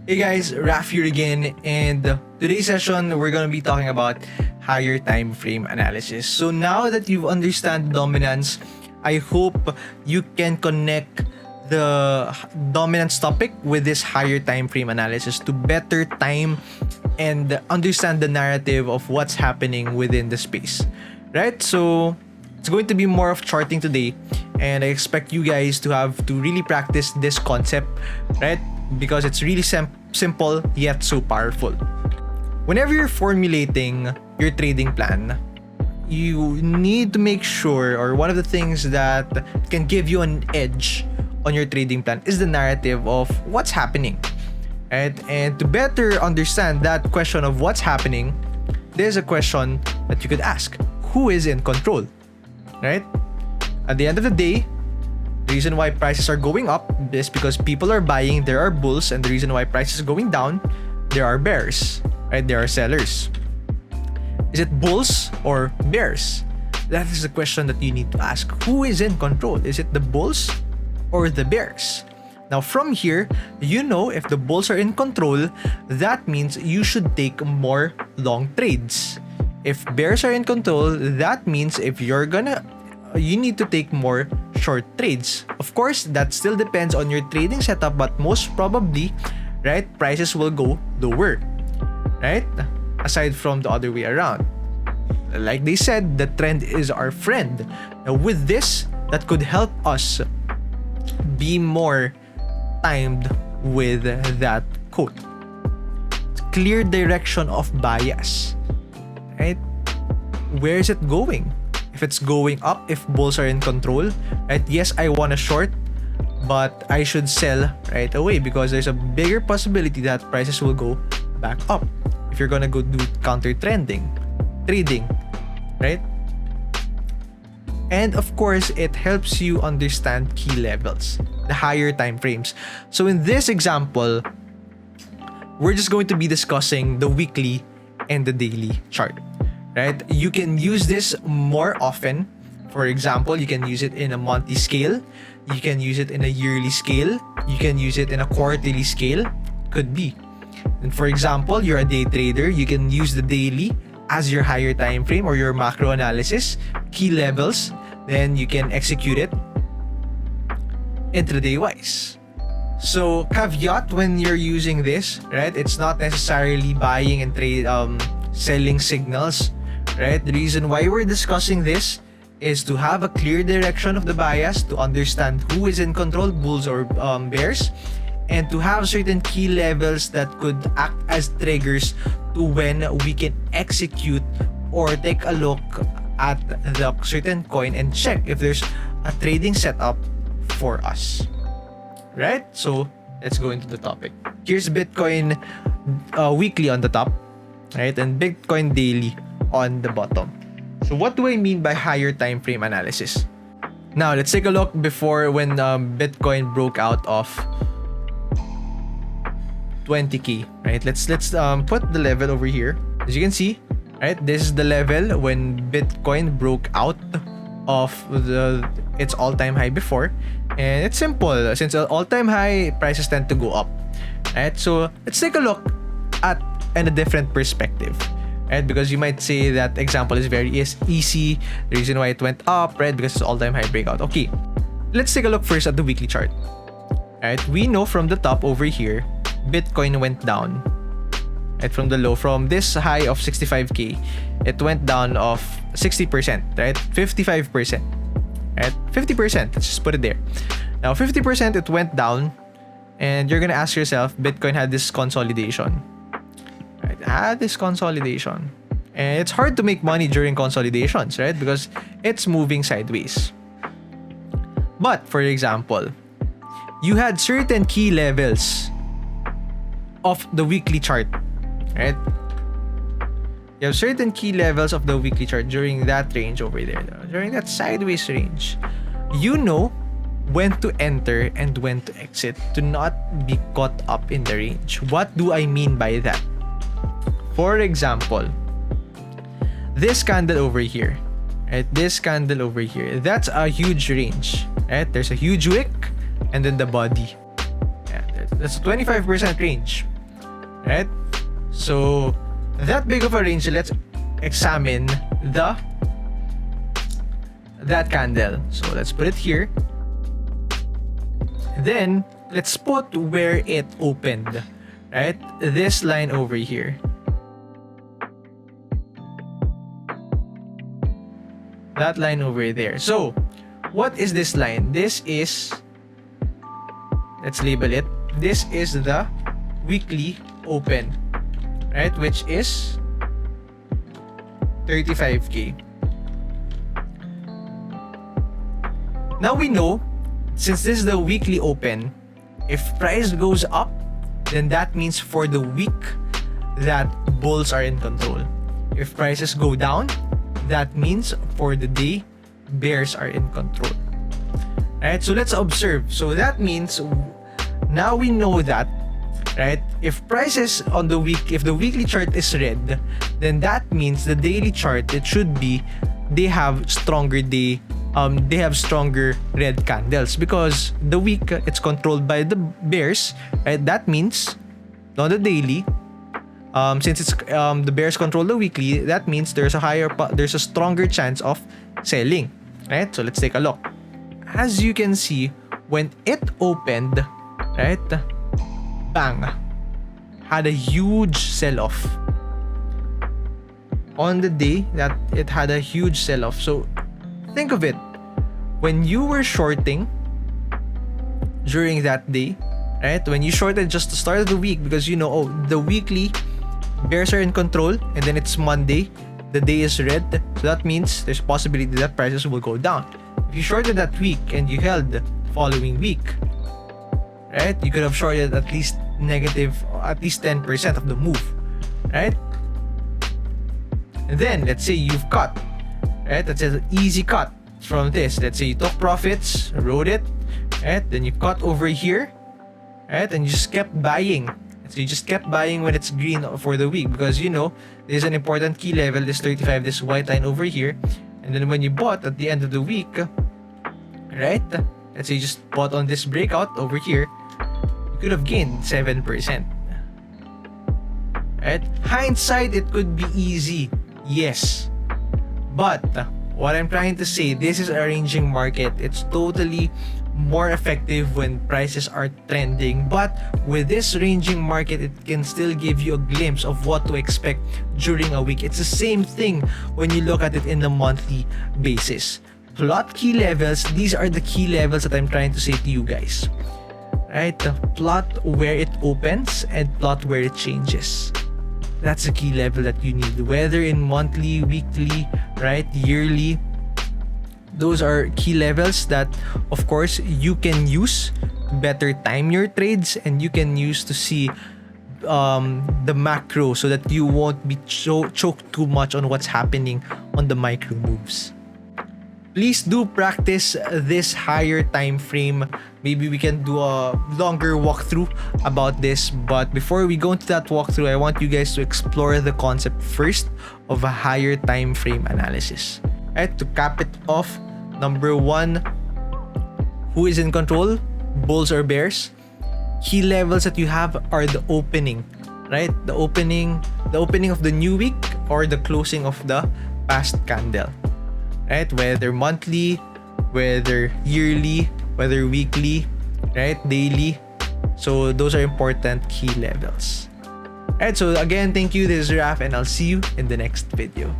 Hey guys, Raf here again, and today's session we're gonna be talking about higher time frame analysis. So now that you understand dominance, I hope you can connect the dominance topic with this higher time frame analysis to better time and understand the narrative of what's happening within the space. Right? So it's going to be more of charting today, and I expect you guys to have to really practice this concept, right? Because it's really simple yet so powerful. Whenever you're formulating your trading plan, you need to make sure, or one of the things that can give you an edge on your trading plan is the narrative of what's happening, right? And to better understand that question of what's happening, there's a question that you could ask: who is in control, right? At the end of the day, the reason why prices are going up is because people are buying, there are bulls, and the reason why prices are going down, there are bears, right? There are sellers. Is it bulls or bears? That is the question that you need to ask. Who is in control? Is it the bulls or the bears? Now from here, you know if the bulls are in control, that means you should take more long trades. If bears are in control, that means you need to take more short trades. Of course, that still depends on your trading setup, but most probably, right, prices will go lower, right? Aside from the other way around. Like they said, the trend is our friend. Now with this, that could help us be more timed with that quote. Clear direction of bias, right? Where is it going? If it's going up, if bulls are in control, right? Yes, I want to short, but I should sell right away because there's a bigger possibility that prices will go back up if you're gonna go do counter trading, right? And of course, it helps you understand key levels, the higher time frames. So in this example, we're just going to be discussing the weekly and the daily chart. Right? You can use this more often. For example, you can use it in a monthly scale. You can use it in a yearly scale. You can use it in a quarterly scale. Could be. And for example, you're a day trader. You can use the daily as your higher time frame or your macro analysis, key levels. Then you can execute it intraday wise. So caveat when you're using this, right? It's not necessarily buying and selling signals. Right? The reason why we're discussing this is to have a clear direction of the bias, to understand who is in control, bulls or bears, and to have certain key levels that could act as triggers to when we can execute or take a look at the certain coin and check if there's a trading setup for us. Right? So let's go into the topic. Here's Bitcoin weekly on the top, right? And Bitcoin daily on the bottom. So what do I mean by higher time frame analysis? Now let's take a look before when Bitcoin broke out of 20k, right? Let's put the level over here. As you can see, right, this is the level when Bitcoin broke out of its all-time high before, and it's simple. Since all-time high, prices tend to go up, right? So let's take a look at in a different perspective. Right? Because you might say that example is very easy. The reason why it went up, right? Because it's all-time high breakout. Okay, let's take a look first at the weekly chart. Right? We know from the top over here, Bitcoin went down. Right? From the low, from this high of 65k, it went down of 60%, right? 55%, right? 50%. Let's just put it there. Now 50% it went down, and you're gonna ask yourself, Bitcoin had this consolidation. Right, had this consolidation, and it's hard to make money during consolidations, right? Because it's moving sideways. But for example, you had certain key levels of the weekly chart, right? You have certain key levels of the weekly chart during that range over there, during that sideways range. You know when to enter and when to exit to not be caught up in the range. What do I mean by that? For example, this candle over here, right? This candle over here, that's a huge range, right? There's a huge wick and then the body. Yeah, that's a 25% range. right? So that big of a range, let's examine that candle. So let's put it here. Then let's put where it opened, right? This line over here. That line over there. So what is this line? This is, let's label it, this is the weekly open, right? Which is 35k. Now we know, since this is the weekly open, if price goes up, then that means for the week that bulls are in control. If prices go down, that means for the day bears are in control. Right? So let's observe. So that means now we know that, right? If prices on the week, if the weekly chart is red, then that means the daily chart, it should be, they have stronger red candles, because the week it's controlled by the bears, right? That means on the daily, since it's the bears control the weekly, that means there's a stronger chance of selling, right? So let's take a look. As you can see, when it opened, right, bang, had a huge sell-off. On the day that it had a huge sell-off. So think of it, when you were shorting during that day, right, when you shorted just the start of the week, because you know, oh, the weekly bears are in control, and then it's Monday, the day is red, so that means there's a possibility that prices will go down. If you shorted that week and you held the following week, right, you could have shorted at least negative, at least 10% of the move, right? And then let's say you've cut, right? That's an easy cut from this. Let's say you took profits, rode it, right? Then you cut over here, right? And you just kept buying. So you just kept buying when it's green for the week, because you know there's an important key level, this 35, this white line over here. And then when you bought at the end of the week, right? Let's say you just bought on this breakout over here, you could have gained 7%. Right? Hindsight, it could be easy, yes. But what I'm trying to say, this is a ranging market. It's totally more effective when prices are trending, but with this ranging market, it can still give you a glimpse of what to expect during a week. It's the same thing when you look at it in a monthly basis. Plot key levels. These are the key levels that I'm trying to say to you guys, right? Plot where it opens and plot where it changes. That's the key level that you need, whether in monthly, weekly, right, yearly. Those are key levels that, of course, you can use to better time your trades, and you can use to see the macro, so that you won't be choked too much on what's happening on the micro moves. Please do practice this higher time frame. Maybe we can do a longer walkthrough about this, but before we go into that walkthrough, I want you guys to explore the concept first of a higher time frame analysis. Right, to cap it off, number one, who is in control? Bulls or bears? Key levels that you have are the opening, right? The opening of the new week or the closing of the past candle, right? Whether monthly, whether yearly, whether weekly, right? Daily. So those are important key levels. Right, so again, thank you. This is Raf, and I'll see you in the next video.